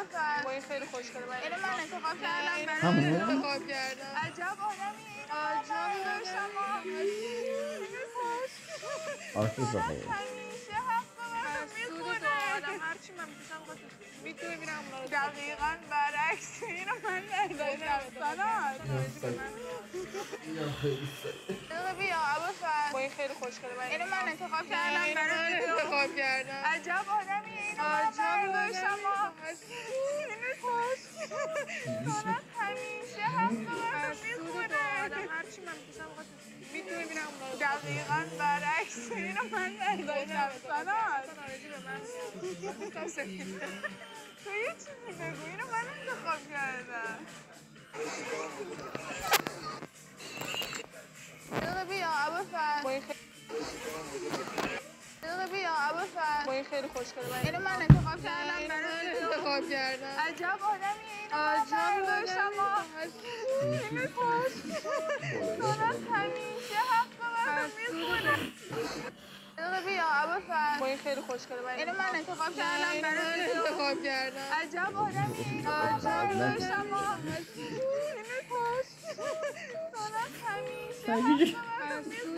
ابوالفضل با این خیلی خوشگله. اینو من انتخاب کردم برای همون؟ انتخاب کردم. عجب آدمی عجب شما آرتیست بخیر. همیشه حق من سود میخونه تو آدم هرچی من میشم میتونه میرم اونا رو دقیقا برعکس اینو من نداشتم سلام بیا ابوالفضل با این خیلی خوشگله. اینو من انتخاب کردم برای انتخاب کردم. عجب آدمی اینو من عجب برداشتم سلام همیشه حق من سود میخونه تو آدم هرچی من میشم میتونه میرم اونا رو دقیقا برعکس اینو من نداشتم سلام آرزو به من میاد. تو یه چیزی بگو اینو من انتخاب کردم بیا ابوالفضل با این خیلی بیا ابوالفضل با این خیلی خوشگله. اینو من انتخاب کردم برای انتخاب کردم. عجب آدمی اینو من عجب برداشتم سلام همیشه حق من میخونه بیا ابوالفضل با این خیلی خوشگله. اینو من انتخاب کردم برای انتخاب کردم. عجب آدمی اینو من برداشتم سلام همیشه حق من میخونه